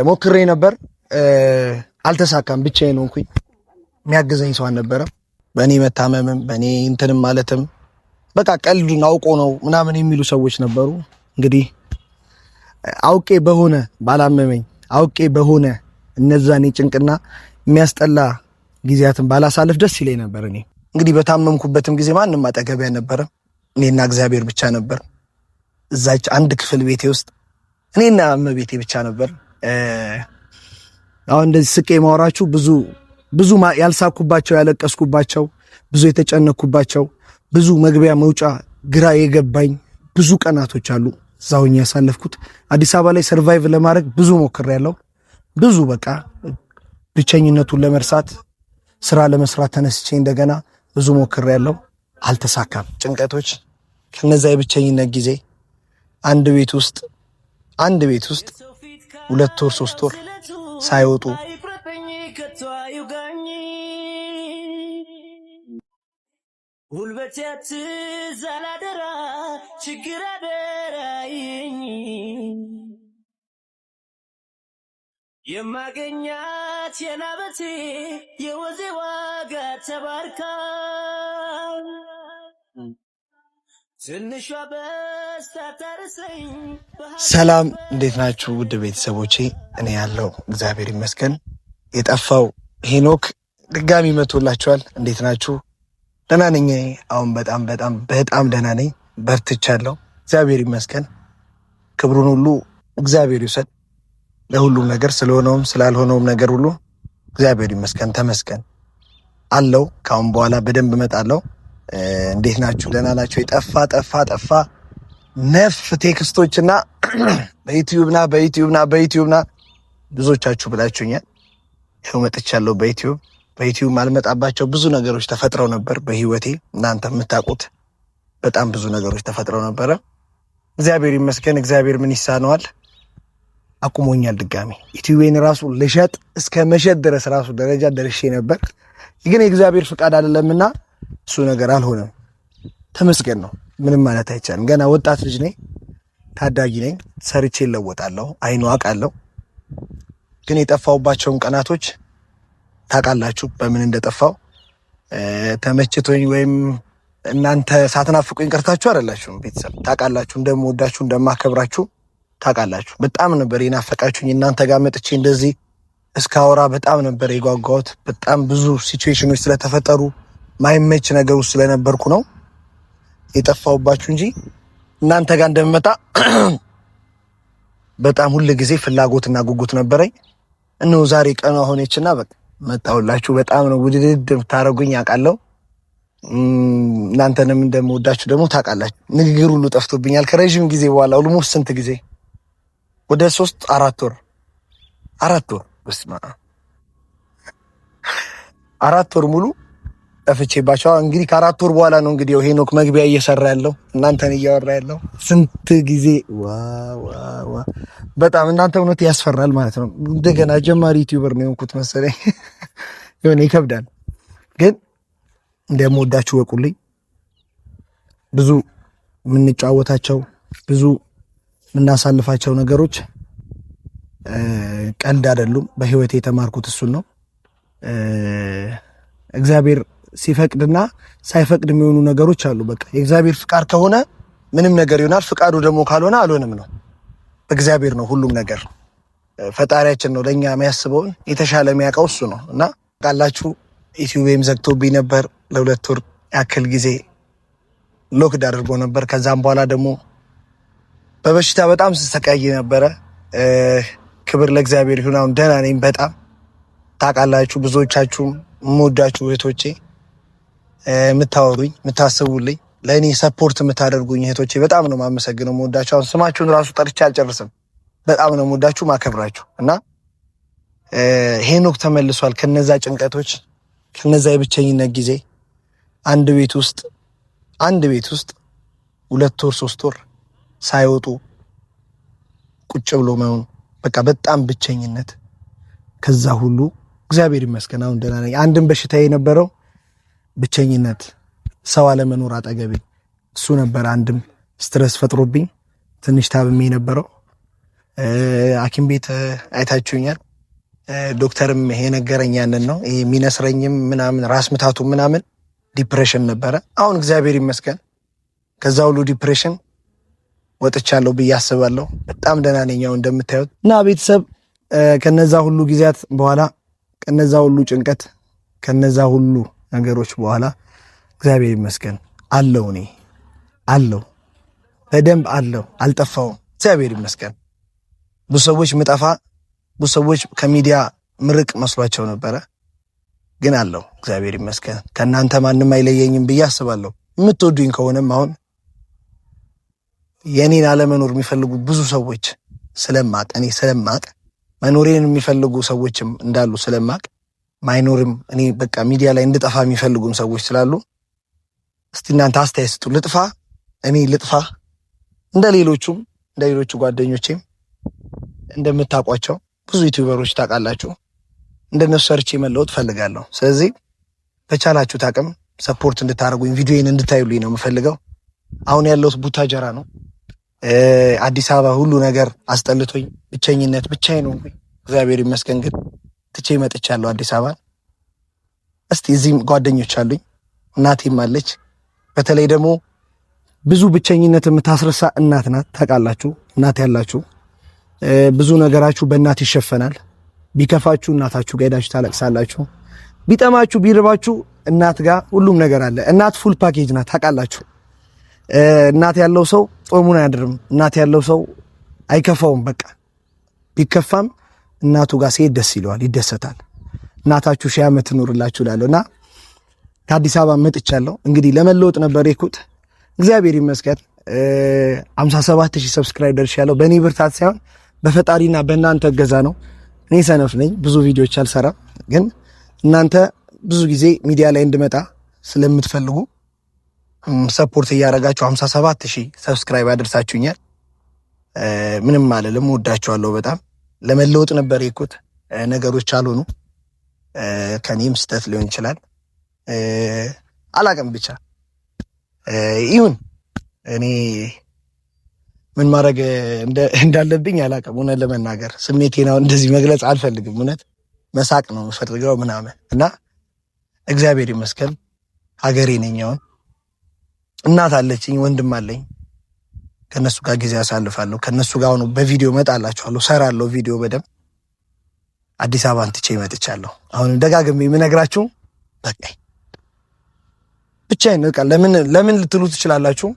ሞክሬ ነበር አልተሳካም። ብቻዬን ሆንኩኝ። የሚያግዘኝ ሰው አልነበረም። በእኔ መታመምም በእኔ እንትንም ማለትም በቃ ቀልዱን አውቆ ነው ምናምን የሚሉ ሰዎች ነበሩ። እንግዲህ አውቄ በሆነ ባላመመኝ አውቄ በሆነ እነዛን ጭንቅና የሚያስጠላ ጊዜያትን ባላሳልፍ ደስ ይለኝ ነበር። እኔ እንግዲህ በታመምኩበትም ጊዜ ማንም አጠገቤ አልነበረም። እኔና እግዚአብሔር ብቻ ነበር። እዛች አንድ ክፍል ቤቴ ውስጥ እኔና እመቤቴ ብቻ ነበር። አሁን እንደዚህ ስቄ ማወራችሁ ብዙ ያልሳኩባቸው ያለቀስኩባቸው ብዙ የተጨነኩባቸው ብዙ መግቢያ መውጫ ግራ የገባኝ ብዙ ቀናቶች አሉ። እዛውኛ ያሳለፍኩት አዲስ አበባ ላይ ሰርቫይቭ ለማድረግ ብዙ ሞክሬያለሁ። ብዙ በቃ ብቸኝነቱን ለመርሳት ስራ ለመስራት ተነስቼ እንደገና ብዙ ሞክሬያለሁ። አልተሳካም። ጭንቀቶች ከነዛ የብቸኝነት ጊዜ አንድ ቤት ውስጥ 2 ወር 3 ወር ሳይወጡ ጉልበት ያትዛላደራ ችግር አደራይኝ የማገኛት የናበቴ የወዜ ዋጋ ተባርካ ትንሿ በስታ ታርሰኝ። ሰላም እንዴት ናችሁ ውድ ቤተሰቦቼ? እኔ ያለው እግዚአብሔር ይመስገን። የጠፋው ሄኖክ ድጋሚ መጥቶላችኋል። እንዴት ናችሁ? ደህና ነኝ። አሁን በጣም ደህና ነኝ። በርትቻለሁ። እግዚአብሔር ይመስገን። ክብሩን ሁሉ እግዚአብሔር ይውሰድ። ለሁሉም ነገር ስለሆነውም ስላልሆነውም ነገር ሁሉ እግዚአብሔር ይመስገን። ተመስገን አለው። ካሁን በኋላ በደንብ እመጣለሁ። እንዴት ናችሁ? ደህና ናችሁ? ጠፋ ነፍ ቴክስቶችና በዩቲዩብና ብዙዎቻችሁ ብላችሁኛል። ይኸው መጥቻለሁ። በዩቲዩብ ማልመጣባቸው ብዙ ነገሮች ተፈጥረው ነበር በህይወቴ። እናንተ የምታውቁት በጣም ብዙ ነገሮች ተፈጥረው ነበረ። እግዚአብሔር ይመስገን። እግዚአብሔር ምን ይሳነዋል? አቁሞኛል። ድጋሚ ዩቲዩቤን ራሱ ልሸጥ እስከ መሸጥ ድረስ ራሱ ደረጃ ደርሼ ነበር። ግን የእግዚአብሔር ፍቃድ አይደለምና እሱ ነገር አልሆነም። ተመስገን ነው። ምንም ማለት አይቻልም። ገና ወጣት ልጅ ነኝ፣ ታዳጊ ነኝ። ሰርቼ እለወጣለሁ። አይኑ አውቃለሁ። ግን የጠፋውባቸውን ቀናቶች ታውቃላችሁ በምን እንደጠፋው። ተመችቶኝ ወይም እናንተ ሳትናፍቁኝ ቀርታችሁ አይደላችሁም። ቤተሰብ ታውቃላችሁ፣ እንደምወዳችሁ እንደማከብራችሁ ታውቃላችሁ። በጣም ነበር የናፈቃችሁኝ። እናንተ ጋር መጥቼ እንደዚህ እስካወራ በጣም ነበር የጓጓሁት። በጣም ብዙ ሲቹዌሽኖች ስለተፈጠሩ ማይመች ነገር ውስጥ ስለነበርኩ ነው የጠፋውባችሁ እንጂ እናንተ ጋር እንደምመጣ በጣም ሁል ጊዜ ፍላጎትና ጉጉት ነበረኝ። እነሆ ዛሬ ቀኑ ሆነችና በቃ መጣሁላችሁ። በጣም ነው ውድድድ የምታደርጉኝ አውቃለሁ። እናንተንም እንደምወዳችሁ ደግሞ ታውቃላችሁ። ንግግር ሁሉ ጠፍቶብኛል ከረዥም ጊዜ በኋላ። ኦልሞስት ስንት ጊዜ ወደ 3-4 ወር 4 ወር ሙሉ ጠፍቼባቸው። እንግዲህ ከ4 ወር በኋላ ነው እንግዲህ ሄኖክ መግቢያ እየሰራ ያለው እናንተን እያወራ ያለው። ስንት ጊዜ በጣም እናንተ እውነት ያስፈራል ማለት ነው። እንደገና ጀማሪ ዩቲዩበር ነው የሆንኩት መሰለኝ። የሆነ ይከብዳል። ግን እንደምወዳችሁ ወቁልኝ። ብዙ የምንጫወታቸው ብዙ የምናሳልፋቸው ነገሮች ቀልድ አይደሉም። በህይወቴ የተማርኩት እሱን ነው። እግዚአብሔር ሲፈቅድና ሳይፈቅድ የሚሆኑ ነገሮች አሉ። በቃ የእግዚአብሔር ፍቃድ ከሆነ ምንም ነገር ይሆናል። ፍቃዱ ደግሞ ካልሆነ አልሆነም ነው። በእግዚአብሔር ነው ሁሉም ነገር። ፈጣሪያችን ነው ለኛ የሚያስበውን የተሻለ የሚያውቀው እሱ ነው። እና ቃላችሁ ዩቲዩብም ዘግቶብኝ ነበር ለ2 ወር ያክል ጊዜ ሎክድ አድርጎ ነበር። ከዛም በኋላ ደግሞ በበሽታ በጣም ስሰቃይ ነበረ። ክብር ለእግዚአብሔር ይሁን። አሁን ደህና ነኝ። በጣም ታውቃላችሁ። ብዙዎቻችሁ የምወዳችሁ እህቶቼ፣ የምታወሩኝ የምታስቡልኝ፣ ለእኔ ሰፖርት የምታደርጉኝ እህቶቼ በጣም ነው የማመሰግነው። የምወዳችሁ አሁን ስማችሁን ራሱ ጠርቼ አልጨርስም። በጣም ነው የምወዳችሁ ማከብራችሁ። እና ሄኖክ ተመልሷል ከነዛ ጭንቀቶች ከነዛ የብቸኝነት ጊዜ አንድ ቤት ውስጥ 2 ወር 3 ወር ሳይወጡ ቁጭ ብሎ መሆን በቃ በጣም ብቸኝነት። ከዛ ሁሉ እግዚአብሔር ይመስገን አሁን ደህና ነኝ። አንድም በሽታ የነበረው ብቸኝነት፣ ሰው አለመኖር አጠገቤ እሱ ነበር። አንድም ስትረስ ፈጥሮብኝ ትንሽ ታብሜ የነበረው ሐኪም ቤት አይታችሁኛል። ዶክተርም ይሄ ነገረኝ ያንን ነው። ይሄ የሚነስረኝም ምናምን ራስ ምታቱ ምናምን ዲፕሬሽን ነበረ። አሁን እግዚአብሔር ይመስገን ከዛ ሁሉ ዲፕሬሽን ወጥቻለሁ ብዬ አስባለሁ። በጣም ደህና ነኝ አሁን እንደምታዩት። እና ቤተሰብ ከነዛ ሁሉ ጊዜያት በኋላ ከነዛ ሁሉ ጭንቀት ከነዛ ሁሉ ነገሮች በኋላ እግዚአብሔር ይመስገን አለው። እኔ አለው በደንብ አለው፣ አልጠፋውም። እግዚአብሔር ይመስገን። ብዙ ሰዎች ምጠፋ፣ ብዙ ሰዎች ከሚዲያ ምርቅ መስሏቸው ነበረ፣ ግን አለው እግዚአብሔር ይመስገን። ከእናንተ ማንም አይለየኝም ብዬ አስባለሁ። የምትወዱኝ ከሆነም አሁን የኔን አለመኖር የሚፈልጉ ብዙ ሰዎች ስለማቅ እኔ ስለማቅ መኖሬን የሚፈልጉ ሰዎችም እንዳሉ ስለማቅ ማይኖርም እኔ በቃ ሚዲያ ላይ እንድጠፋ የሚፈልጉም ሰዎች ስላሉ እስቲ እናንተ አስተያየት ስጡ። ልጥፋ፣ እኔ ልጥፋ፣ እንደ ሌሎቹ ጓደኞቼም እንደምታውቋቸው ብዙ ዩቲዩበሮች ታውቃላችሁ፣ እንደነሱ ሰርቼ መለወጥ ፈልጋለሁ። ስለዚህ በቻላችሁት አቅም ሰፖርት እንድታደርጉኝ ቪዲዮዬን እንድታዩልኝ ነው የምፈልገው። አሁን ያለሁት ቡታጀራ ነው። አዲስ አበባ ሁሉ ነገር አስጠልቶኝ ብቸኝነት ብቻዬን ነው። እግዚአብሔር ይመስገን ግን ትቼ መጥቻለሁ አዲስ አበባ። እስቲ እዚህም ጓደኞች አሉኝ፣ እናቴም አለች። በተለይ ደግሞ ብዙ ብቸኝነት የምታስረሳ እናት ናት። ታውቃላችሁ፣ እናት ያላችሁ ብዙ ነገራችሁ በእናት ይሸፈናል። ቢከፋችሁ እናታችሁ ጋር ሄዳችሁ ታለቅሳላችሁ። ቢጠማችሁ ቢርባችሁ እናት ጋር ሁሉም ነገር አለ። እናት ፉል ፓኬጅ ናት። ታውቃላችሁ፣ እናት ያለው ሰው ጾሙን አያድርም። እናት ያለው ሰው አይከፋውም። በቃ ቢከፋም እናቱ ጋር ሲሄድ ደስ ይለዋል፣ ይደሰታል። እናታችሁ ሺህ ዓመት ትኖርላችሁ እላለሁ እና ከአዲስ አበባ መጥቻለሁ። እንግዲህ ለመለወጥ ነበር የኩት። እግዚአብሔር ይመስገን 57000 ሰብስክራይብ ደርሻለሁ። በእኔ ብርታት ሳይሆን በፈጣሪና በእናንተ እገዛ ነው። እኔ ሰነፍ ነኝ፣ ብዙ ቪዲዮዎች አልሰራም። ግን እናንተ ብዙ ጊዜ ሚዲያ ላይ እንድመጣ ስለምትፈልጉ ሰፖርት እያደረጋችሁ 57000 ሰብስክራይብ አድርሳችሁኛል። ምንም አልልም፣ ወዳችኋለሁ በጣም። ለመለወጥ ነበር የኩት። ነገሮች አልሆኑ፣ ከኔም ስህተት ሊሆን ይችላል፣ አላቅም። ብቻ ይሁን። እኔ ምን ማድረግ እንዳለብኝ አላቅም። እውነት ለመናገር ስሜቴን አሁን እንደዚህ መግለጽ አልፈልግም። እውነት መሳቅ ነው የምፈልገው ምናምን እና እግዚአብሔር ይመስገን ሀገሬ ነኝ። አሁን እናት አለችኝ፣ ወንድም አለኝ። ከነሱ ጋር ጊዜ አሳልፋለሁ። ከነሱ ጋር አሁን በቪዲዮ እመጣላችኋለሁ፣ ሰራለሁ ቪዲዮ በደንብ። አዲስ አበባን ትቼ እመጥቻለሁ። አሁን ደጋግሜ የምነግራችሁ በቃ ብቻዬን በቃ ለምን ልትሉ ትችላላችሁ።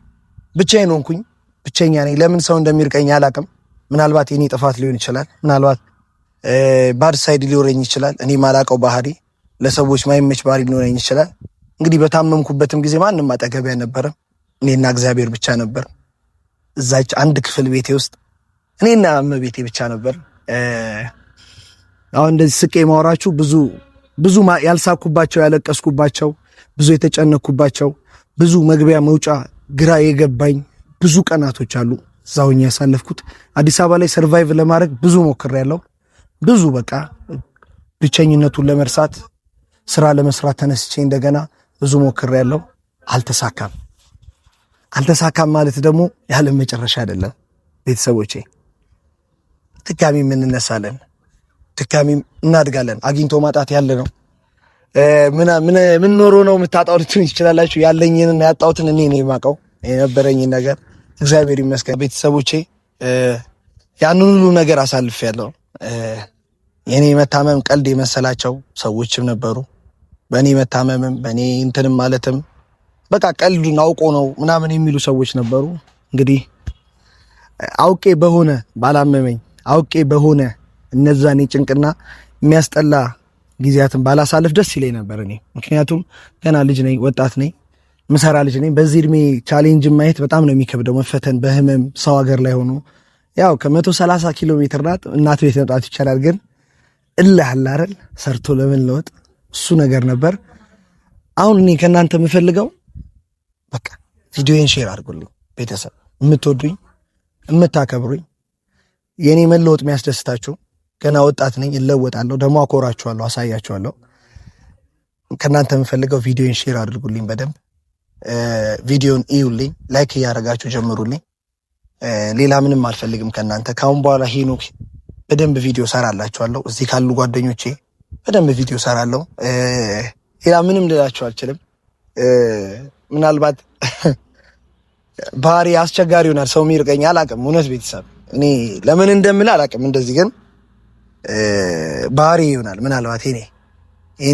ብቻዬን ሆንኩኝ፣ ብቸኛ ነኝ። ለምን ሰው እንደሚርቀኝ አላቅም። ምናልባት የኔ ጥፋት ሊሆን ይችላል፣ ምናልባት ባድ ሳይድ ሊኖረኝ ይችላል። እኔ ማላቀው ባህሪ፣ ለሰዎች ማይመች ባህሪ ሊኖረኝ ይችላል። እንግዲህ በታመምኩበትም ጊዜ ማንም አጠገቤ አልነበረም። እኔና እግዚአብሔር ብቻ ነበር። እዛች አንድ ክፍል ቤቴ ውስጥ እኔና እመቤቴ ብቻ ነበር። አሁን እንደዚህ ስቄ ማወራችሁ ብዙ ያልሳኩባቸው፣ ያለቀስኩባቸው፣ ብዙ የተጨነኩባቸው፣ ብዙ መግቢያ መውጫ ግራ የገባኝ ብዙ ቀናቶች አሉ። እዛውኛ ያሳለፍኩት አዲስ አበባ ላይ ሰርቫይቭ ለማድረግ ብዙ ሞክሬያለሁ። ብዙ በቃ ብቸኝነቱን ለመርሳት ስራ ለመስራት ተነስቼ እንደገና ብዙ ሞክሬያለሁ። አልተሳካም ማለት ደግሞ ያለ መጨረሻ አይደለም ቤተሰቦቼ። ድጋሚም እንነሳለን፣ ድጋሚም እናድጋለን። አግኝቶ ማጣት ያለ ነው። ምን ኖሮ ነው የምታጣው ልትሉኝ ትችላላችሁ። ያለኝንና ያጣሁትን እኔ ነው የማውቀው። የነበረኝን ነገር እግዚአብሔር ይመስገን ቤተሰቦቼ። ያንን ሁሉ ነገር አሳልፌያለሁ። የኔ መታመም ቀልድ የመሰላቸው ሰዎችም ነበሩ። በእኔ መታመምም በእኔ እንትንም ማለትም በቃ ቀልዱን አውቆ ነው ምናምን የሚሉ ሰዎች ነበሩ። እንግዲህ አውቄ በሆነ ባላመመኝ፣ አውቄ በሆነ እነዛን ጭንቅና የሚያስጠላ ጊዜያትን ባላሳልፍ ደስ ይለኝ ነበር እኔ። ምክንያቱም ገና ልጅ ነኝ፣ ወጣት ነኝ፣ ምሰራ ልጅ ነኝ። በዚህ እድሜ ቻሌንጅ ማየት በጣም ነው የሚከብደው። መፈተን በህመም ሰው ሀገር ላይ ሆኖ ያው ከ130 ኪሎ ሜትር ናት እናት ቤት መውጣት ይቻላል። ግን እልህ አለ አይደል ሰርቶ ለመለወጥ እሱ ነገር ነበር። አሁን እኔ ከእናንተ የምፈልገው በቃ ቪዲዮን ሼር አድርጉልኝ ቤተሰብ፣ የምትወዱኝ የምታከብሩኝ፣ የኔ መለወጥ የሚያስደስታችሁ። ገና ወጣት ነኝ፣ እለወጣለሁ፣ ደግሞ አኮራችኋለሁ፣ አሳያችኋለሁ። ከእናንተ የምፈልገው ቪዲዮን ሼር አድርጉልኝ በደንብ። ቪዲዮን እዩልኝ፣ ላይክ እያደረጋችሁ ጀምሩልኝ። ሌላ ምንም አልፈልግም ከእናንተ። ካሁን በኋላ ሄኖክ በደንብ ቪዲዮ ሰራላችኋለሁ። እዚህ ካሉ ጓደኞቼ በደንብ ቪዲዮ ሰራለሁ። ሌላ ምንም ልላችሁ አልችልም። ምናልባት ባህሪ አስቸጋሪ ይሆናል፣ ሰው የሚርቀኝ አላውቅም። እውነት ቤተሰብ እኔ ለምን እንደምል አላውቅም። እንደዚህ ግን ባህሪ ይሆናል፣ ምናልባት እኔ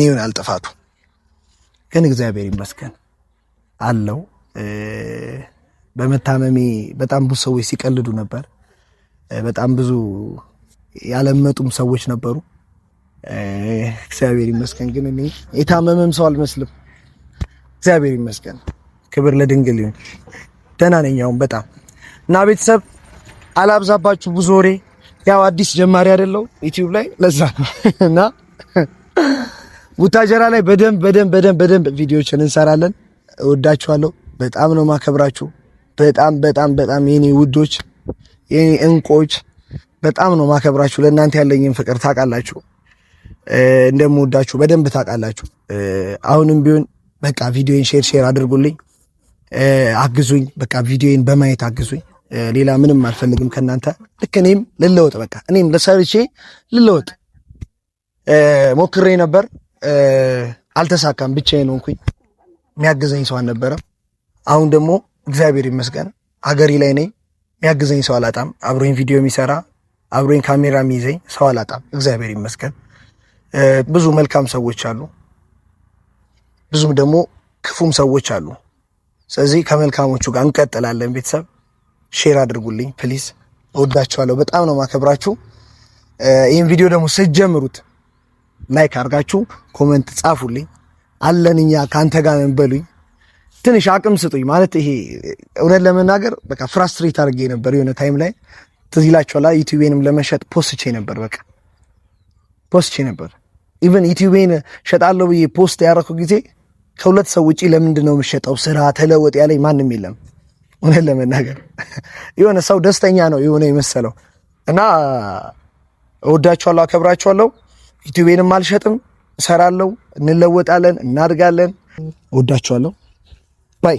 ይሆናል ጥፋቱ። ግን እግዚአብሔር ይመስገን አለው። በመታመሜ በጣም ብዙ ሰዎች ሲቀልዱ ነበር። በጣም ብዙ ያለመጡም ሰዎች ነበሩ። እግዚአብሔር ይመስገን ግን እኔ የታመመም ሰው አልመስልም። እግዚአብሔር ይመስገን፣ ክብር ለድንግል ይሁን። ደህና ነኝ አሁን በጣም እና ቤተሰብ አላብዛባችሁ ብዙ ወሬ። ያው አዲስ ጀማሪ አይደለው ዩቲዩብ ላይ ለዛ ነው። እና ቡታጀራ ላይ በደንብ ቪዲዮዎችን እንሰራለን። እወዳችኋለሁ። በጣም ነው ማከብራችሁ። በጣም የኔ ውዶች፣ የኔ እንቆች፣ በጣም ነው ማከብራችሁ። ለእናንተ ያለኝን ፍቅር ታውቃላችሁ፣ እንደምወዳችሁ በደንብ ታውቃላችሁ። አሁንም ቢሆን በቃ ቪዲዮን ሼር አድርጉልኝ፣ አግዙኝ። በቃ ቪዲዮን በማየት አግዙኝ። ሌላ ምንም አልፈልግም ከእናንተ። ልክ እኔም ልለወጥ፣ በቃ እኔም ለሰርቼ ልለወጥ ሞክሬ ነበር፣ አልተሳካም። ብቻዬን ሆንኩኝ፣ የሚያግዘኝ ሰው አልነበረም። አሁን ደግሞ እግዚአብሔር ይመስገን ሀገሬ ላይ ነኝ። የሚያግዘኝ ሰው አላጣም። አብሮኝ ቪዲዮ የሚሰራ አብሮኝ ካሜራ የሚይዘኝ ሰው አላጣም። እግዚአብሔር ይመስገን። ብዙ መልካም ሰዎች አሉ፣ ብዙም ደግሞ ክፉም ሰዎች አሉ። ስለዚህ ከመልካሞቹ ጋር እንቀጥላለን። ቤተሰብ ሼር አድርጉልኝ ፕሊዝ። እወዳችኋለሁ። በጣም ነው ማከብራችሁ። ይህን ቪዲዮ ደግሞ ስትጀምሩት ላይክ አድርጋችሁ ኮመንት ጻፉልኝ። አለን እኛ ከአንተ ጋር ነን በሉኝ። ትንሽ አቅም ስጡኝ። ማለት ይሄ እውነት ለመናገር በቃ ፍራስትሬት አድርጌ ነበር የሆነ ታይም ላይ ትዝ ይላችኋል። ዩቲዩቤንም ለመሸጥ ፖስቼ ነበር። በቃ ፖስቼ ነበር። ኢቨን ዩቲዩቤን ሸጣለሁ ብዬ ፖስት ያደረኩ ጊዜ ከሁለት ሰው ውጪ ለምንድን ነው የምሸጠው ስራ ተለወጥ ያለኝ ማንም የለም። እውነት ለመናገር የሆነ ሰው ደስተኛ ነው የሆነ የመሰለው እና እወዳችኋለሁ፣ አከብራችኋለሁ። ዩቲዩቤንም አልሸጥም፣ እሰራለሁ፣ እንለወጣለን፣ እናድጋለን። እወዳችኋለሁ። ባይ